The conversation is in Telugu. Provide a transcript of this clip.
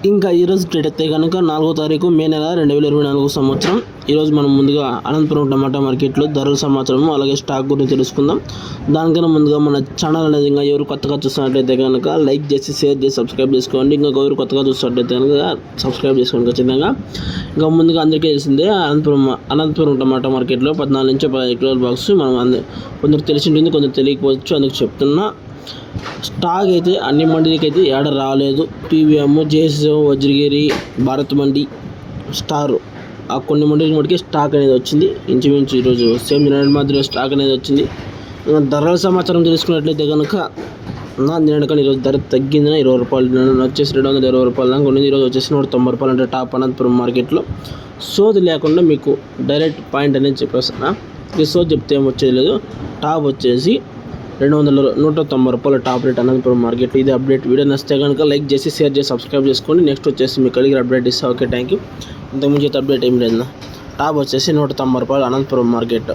ఇంకా ఈరోజు డేట్ అయితే కనుక 4వ తారీఖు మే నెల 2024 సంవత్సరం. ఈరోజు మనం ముందుగా అనంతపురం టమాటా మార్కెట్లో ధరల సమాచారం అలాగే స్టాక్ గురించి తెలుసుకుందాం. దానికన్నా ముందుగా మన ఛానల్ అనేది ఇంకా ఎవరు కొత్తగా చూస్తున్నట్లయితే కనుక లైక్ చేసి షేర్ చేసి సబ్స్క్రైబ్ చేసుకోండి. ఇంకా ఎవరు కొత్తగా చూస్తున్నట్లయితే కనుక సబ్స్క్రైబ్ చేసుకోండి ఖచ్చితంగా. ఇంకా ముందుగా అందరికీ తెలిసిందే అనంతపురం టమాటా మార్కెట్లో 14 నుంచి 15 కిలోల బాక్స్ మనం కొందరు తెలిసి ఉంటుంది, కొందరు తెలియకపోవచ్చు, అందుకు చెప్తున్నా. స్టాక్ అయితే అన్ని మండీలకి అయితే ఏడ రాలేదు. పీవీఎం, జేఎస్ఎం, వజ్రగిరి, భారత్ మండి, స్టార్ ఆ కొన్ని మండీల మటుకి స్టాక్ అనేది వచ్చింది. ఇంచుమించు ఈరోజు సేమ్ నిన్నటి మాదిరిగా స్టాక్ అనేది వచ్చింది. ధరల సమాచారం తెలుసుకున్నట్లయితే కనుక నిన్నటికన్నా ఈరోజు ధర తగ్గింది. 20 రూపాయలు వచ్చేసి 220 రూపాయలు దాకా ఉండింది. ఈరోజు వచ్చేసి 190 రూపాయలు అంటే టాప్ అనంతపురం మార్కెట్లో. సోది లేకుండా మీకు డైరెక్ట్ పాయింట్ అనేది చెప్పేస్తున్నా. ఈ సోది చెప్తే ఏం వచ్చేది లేదు. టాప్ వచ్చేసి 190 రూపాయల టాప్ రేట్ అనంతపురం మార్కెట్. ఇది అప్డేట్. వీడియో నచ్చితే కనుక లైక్ చేసి షేర్ చేసి సబ్స్క్రైబ్ చేసుకోండి. నెక్స్ట్ వచ్చేసి మీకు కలిగి అప్డేట్ ఇస్తా. Okay, thank you. ఇంతకుముందు అయితే అప్డేట్ ఏం లేదు. టాప్ వచ్చేసి 190 రూపాయలు అనంతపురం మార్కెట్.